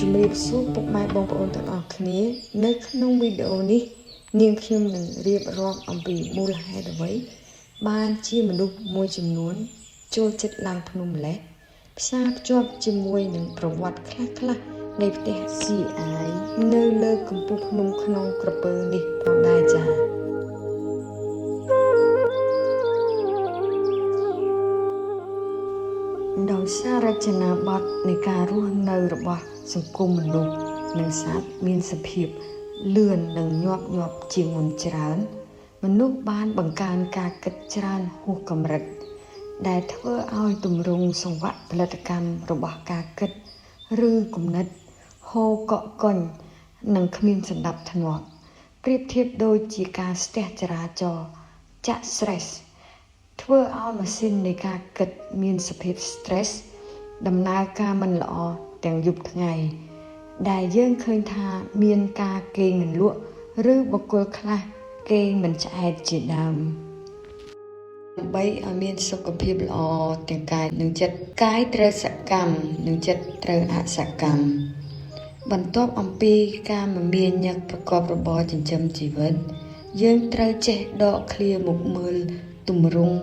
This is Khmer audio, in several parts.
ជំរាបសួរពុកម៉ែបងប្អូនទាំងអស់គ្នានៅក្នុងវីដេអូនេះនាងខ្ញុំនឹងរៀបរាប់អំពីមូលហេតុអ្វីបានជាមនុស្សមួយចំនួនចូលចិត្តឡើងភ្នំម្លេះផ្សារភ្ជាប់ជាមួយនឹងប្រវត្តិខ្លះៗនៃផ្ទះ CI នៅលើកំពូលភ្នំក្នុងក្រពើនេះផងដែរចា៎ដោយសាររចនាបថនៃការរស់នៅរបស់សង្គមមនុស្សនិងសត្វមានសភាពលឿននិងញាប់ជាងមុនច្រើនមនុស្សបានបង្កើនការគិតច្រើនហួសកម្រិតដែលធ្វើឲ្យទម្រង់សង្វាក់ផលិតកម្មរបស់ការគិតឬគំនិតហូរកក់កុញនិងគ្មានសណ្ដាប់ធ្នាប់ប្រៀបធៀបដូចជាការស្ទះចរាចរណ៍ចាក់ stress ធ្វើឲ្យម៉ាស៊ីននៃការគិតមានសភាព stress ដំណើរការមិនល្អទាំងយប់ថ្ងៃដែលយើងឃើញថាមានការគេងមិនលក់ឬបុគ្គលខ្លះគេងមិនឆ្អែតជាដើមដើម្បីឲ្យមានសុខភាពល្អទាំងកាយនិងចិត្តកាយត្រូវសកម្មនិងចិត្តត្រូវអសកម្មបន្ទាប់អំពីការមមាញឹកប្រកបរបរចិញ្ចឹមជីវិតយើងត្រូវចេះដកឃ្លាមុខមើលទម្រង់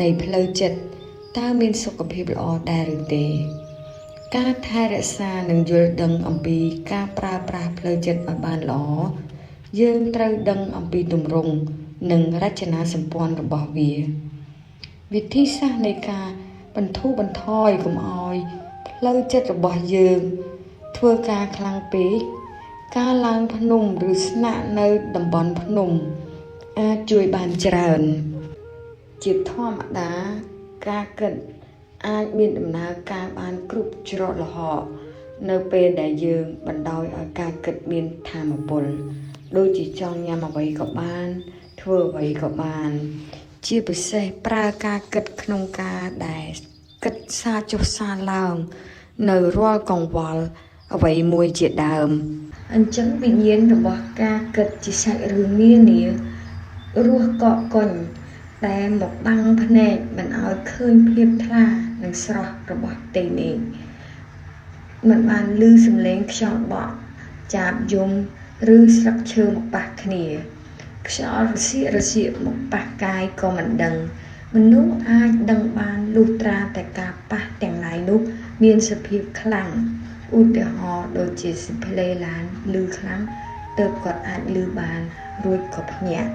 នៃផ្លូវចិត្តតើមានសុខភាពល្អដែរឬទេការថែរក្សានិងយល់ដឹងអំពីការប្រើប្រាស់ផ្លូវចិត្តឲ្យបានល្អយើងត្រូវដឹងអំពីទម្រង់និងរចនាសម្ព័ន្ធរបស់វាវិធីសាស្ត្រនៃការបន្ធូរបន្ថយកុំឲ្យផ្លូវចិត្តរបស់យើងធ្វើការខ្លាំងពេកការឡើងភ្នំឬស្នាក់នៅតំបន់ភ្នំអាចជួយបានច្រើនជាធម្មតាការគិតអាចមានដំណើរការបានគ្រប់ច្រកល្ហកនៅពេលដែលយើងបណ្ដោយឲ្យការគិតមានថាមពលដូចជាចង់ញ៉ាំអ្វីក៏បានធ្វើអ្វីក៏បានជាពិសេសប្រើការគិតក្នុងការដែលគិតសារចុះសារឡើងនៅរាល់កង្វល់អ្វីមួយជាដើមអញ្ចឹងវិញ្ញាណរបស់ការគិតជាសាច់រឿងនានារស់កកកុញដែលមកបាំងភ្នែកមិនឲ្យឃើញភាពថ្លានិងស្រស់របស់ផ្ទៃមេឃមិនបានឮសំឡេងខ្យល់បក់ចាបយំឬស្លឹកឈើមកប៉ះគ្នាខ្យល់រសៀកមកប៉ះកាយក៏មិនដឹងមនុស្សអាចដឹងបានលុះត្រាតែការប៉ះទាំងឡាយនោះមានសភាពខ្លាំងឧទាហរណ៍ដូចជាសិផ្លេឡានឮខ្លាំងទើបគាត់អាចឮបានរួចក៏ភ្ញាក់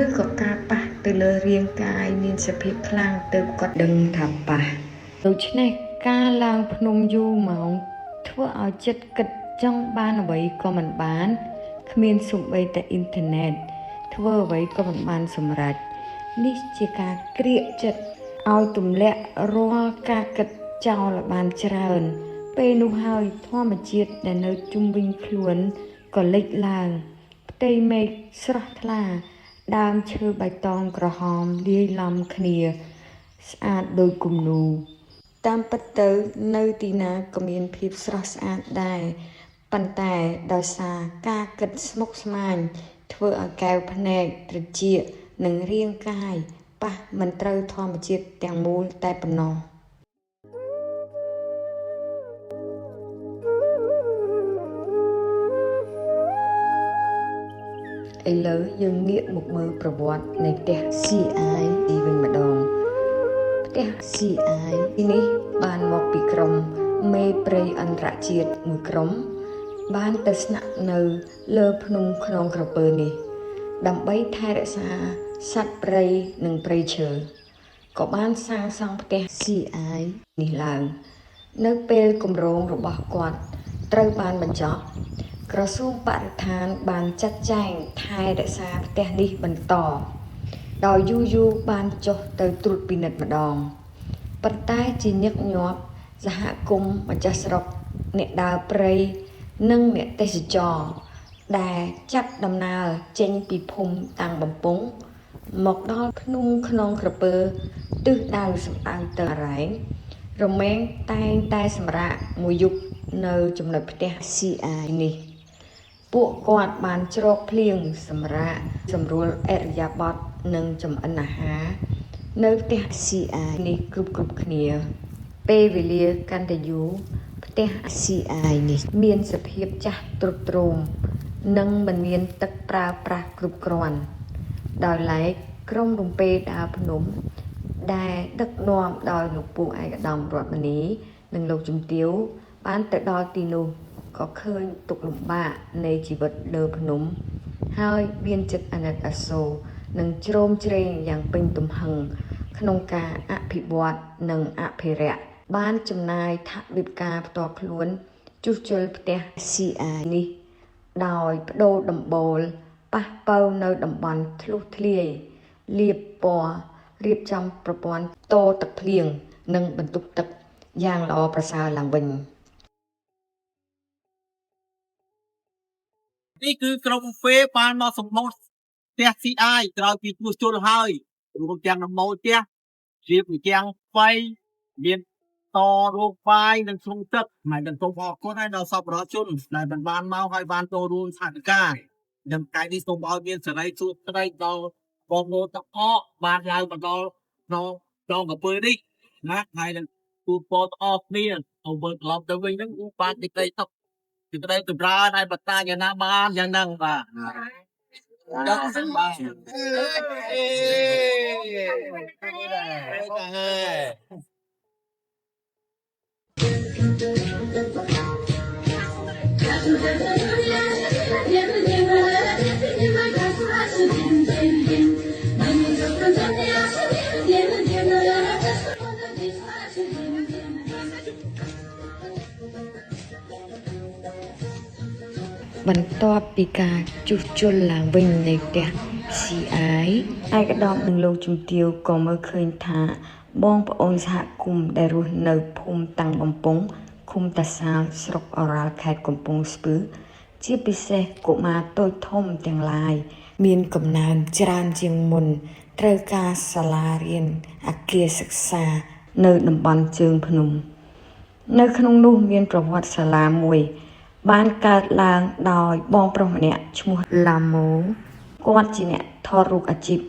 ឬក៏ការប៉ះទៅលើរាងកាយមានសភាពខ្លាំងទើបគាត់ដឹងថាប៉ះដូច្នេះការឡើងភ្នំយូរម៉ោងធ្វើឲ្យចិត្តគិតចង់បានអ្វីក៏មិនបានគ្មានសូម្បីតែអ៊ីនធឺណិតធ្វើអ្វីក៏មិនបានសម្រេចនេះជាការក្រៀកចិត្តឲ្យទម្លាក់រាល់ការគិតចោលឲ្យបានច្រើនពេលនោះហើយធម្មជាតិដែលនៅជុំវិញខ្លួនក៏លេចឡើងផ្ទៃមេឃស្រស់ថ្លាដើមឈើបៃតងក្រហមលាយឡំគ្នាស្អាតដូចគំនូរតាមពិតទៅនៅទីណាក៏មានភាពស្រស់ស្អាតដែរប៉ុន្តែដោយសារការគិតស្មុគស្មាញធ្វើឲ្យកែវភ្នែកត្រចៀកនិងរាងកាយប៉ះមិនត្រូវធម្មជាតិទាំងមូលតែប៉ុណ្ណោះឥឡូវយើងងាកមកមើលប្រវត្តិនៃផ្ទះ CI ទីវិញម្ដងផ្ទះ CI ទីនេះបានមកពីក្រុមមេព្រៃអន្តរជាតិមួយក្រុមបានទៅស្នាក់នៅលើភ្នំក្នុងក្រពើនេះដើម្បីថែរក្សាសត្វព្រៃនិងព្រៃឈើក៏បានសាងសង់ផ្ទះ CI នេះឡើងនៅពេលគម្រោងរបស់គាត់ត្រូវបានបញ្ចប់ក្រសួងបរិស្ថានបានចាត់ចែងថែរក្សាផ្ទះនេះបន្តដោយយូរបានចុះទៅត្រួតពិនិត្យម្ដងប៉ុន្តែជាញឹកញាប់សហគមន៍ម្ចាស់ស្រុកអ្នកដើរព្រៃនិងអ្នកទេសចរដែលចាប់ដំណើរចេញពីភូមិតាំងបំពង់មកដល់ភ្នំក្នុងក្រពើទិសដៅសំដៅទៅអរ៉ែងរមែងតែងតែសម្រាកមួយយប់នៅចំណុចផ្ទះ CI នេះពួកគាត់បានជ្រកភ្លៀងសម្រាប់សម្រួលអរិយាបថនិងចម្អិនអាហារនៅផ្ទះ CI នេះគ្រប់គ្នាពេលវេលាកាន់តែយូរផ្ ផ្ទះ CI នេះមានសភាពចាស់ទ្រុឌទ្រោមនិងមិនមានទឹកប្រើប្រាស់គ្រប់គ្រាន់ដោយឡែកក្រុមរំពេដើរភ្នំដែលដឹកនាំដោយលោកពូឯកឧត្តមរដ្ឋមនីនិងលោកជំទាវបានទៅដល់ទីនោះក៏ឃើញទុក្ខលំបាកនៃជីវិតលើភ្នំហើយមានចិត្តអាណិតអាសូរនិងជ្រោមជ្រែងយ៉ាងពេញទំហឹងក្នុងការអភិវឌ្ឍនិងអភិរក្សបានចំណាយថវិកាផ្ទាល់ខ្លួនជួសជុលផ្ទះ CI នេះដោយបដូរដំបូលប៉ះប៉ូវនៅតំបន់ធ្លុះធ្លាយលាបពណ៌រៀបចំប្រព័ន្ធតទឹកភ្លៀងនិងបន្ទប់ទឹកយ៉ាងល្អប្រសើរឡើងវិញនេះគឺក្រុមហ្វេបានមកសម្បូរផ្ទះ CI ក្រោយពីជួសជុលហើយរួមទាំងដំបូលផ្ទះជាពីទាំងໄຟមានតរោគបាយនិងក្នុងទឹកហើយនឹងសូមអរគុណឲ្យដល់សប្បុរសជនដែលបានមកហើយបានចូលរួមសហការនិងថ្ងៃនេះសូមឲ្យមានសេរីសុខស្ដីដល់បងប្អូនទាំងអស់បានឡើងមកដល់ក្នុងកំពើនេះណាហើយនឹងទូពតអស់គ្នាទៅវិលត្រឡប់ទៅវិញហ្នឹងបានទីដីសុខទីដីចម្រើនហើយបតាយ៉ាងណាបានយ៉ាងហ្នឹងបាទដល់សិនបាទបន្ទាប់ពីការជួសជុលឡើងវិញនៃផ្ទះ CI ឯកឧត្តមនិងលោកជំទាវក៏មើលឃើញថាបងប្អូនសហគមន៍ដែលរស់នៅភូមិតាំងបំពង់ឃុំតាសាលស្រុកអូរ៉ាល់ខេត្តកំពង់ស្ពឺជាពិសេសកុមារតូចធំទាំងឡាយមានកំណើនច្រើនជាងមុនត្រូវការសាលារៀនអគារសិក្សានៅតំបន់ជើងភ្នំនៅក្នុងនោះមានប្រវត្តិសាលាមួយបានកើតឡើងដោយបងប្រុសម្នាក់ឈ្មោះឡាម៉ូគាត់ជាអ្នកថតរូបអាជីព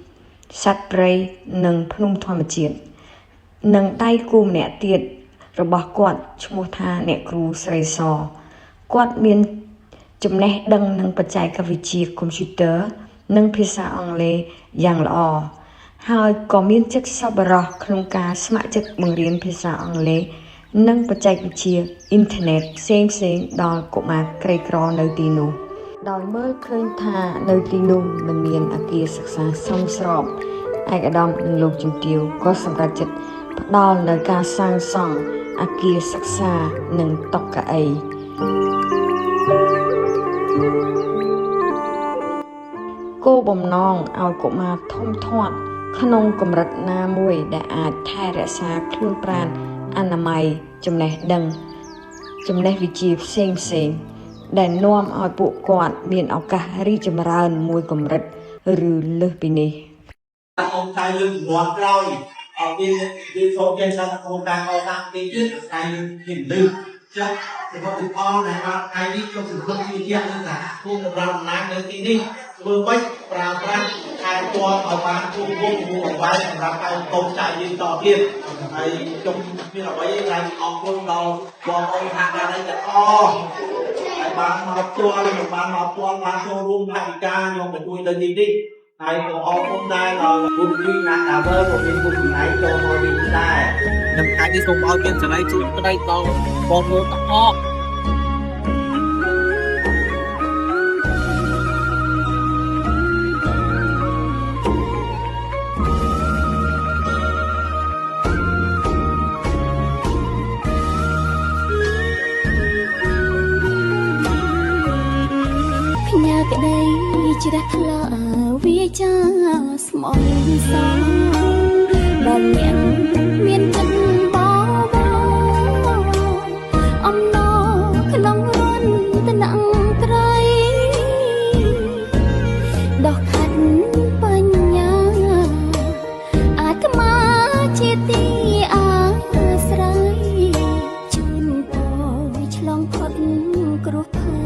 សត្វព្រៃនិងភ្នំធម្មជាតិនិងដៃគូម្នាក់ទៀតរបស់គាត់ឈ្មោះថាអ្នកគ្រូស្រីសគាត់មានចំណេះដឹងនឹងបច្ចេកវិទ្យាកុំព្យូទ័រនិងភាសាអង់គ្លេសយ៉ាងល្អហើយក៏មានចិត្តសប្បុរសក្នុងការស្ម័គ្រចិត្តបង្រៀនភាសាអង់គ្លេសនិងបច្ចេកវិទ្យាអ៊ីនធឺណិតផ្សេងដល់កុមារក្រីក្រនៅទីនោះដោយមើលឃើញថានៅទីនោះមិនមានអគារសិក្សាសមស្របឯកឧត្តមនិងលោកជំទាវក៏សម្រេចចិត្តផ្ដល់នូវការសាងសង់អគារសិក្សានិងតុកៅអីគោលបំណងឲ្យកុមារធំធាត់ក្នុងកម្រិតណាមួយដែលអាចថែរក្សាខ្លួនប្រាណអនាម័យចំណេះដឹងចំណេះវិជ្ជាផ្សេងដែលនាំឲ្យពួកគាត់មានឱកាសរីកចម្រើនមួយកម្រិតឬលើសពីនេះអង្គការលើកជំនាន់ក្រោយអត់មានចូលចេញដល់អង្គការកសាងទីទៀតថ្ងៃនេះលើកចាស់របស់ទីអល់ដែលបានថ្ងៃនេះចូលសង្គមវិទ្យានិងសហគមន៍របស់អំណាចនៅទីនេះធ្វើម៉េចប្រើប្រាស់ខែពណ៌ឲ្យបានគង់វង្សគួរឲ្យបានសម្រាប់ការកូនចៅយើងតទៀតហើយខ្ញុំមានអ្វីដែលអរគុណដល់បងប្អូនសហការទាំងអស់ហើយបានមកផ្ទាល់និងបានមកផ្ទាល់បានចូលរួមថវិកាខ្ញុំទៅជួយទៅទីនេះហើយក៏អរគុណដែរដល់គុំពីណាដាវើក៏មានគុំពីឯងចូលមកវិញដែរនឹងថ្ងៃនេះសូមឲ្យមានសេរីជួយក្តីដល់បងប្អូនទាំងអស់ក្តីជ្រះថ្លាវាចាស្មោះសងដែលមានចិត្តបបអំណរក្នុងរន្ធថ្នាក់ក្រៃដោះខាត់បញ្ញាអាត្មាជាទីអាស្រ័យជូនពរឆ្លងផុតគ្រោះភ័យ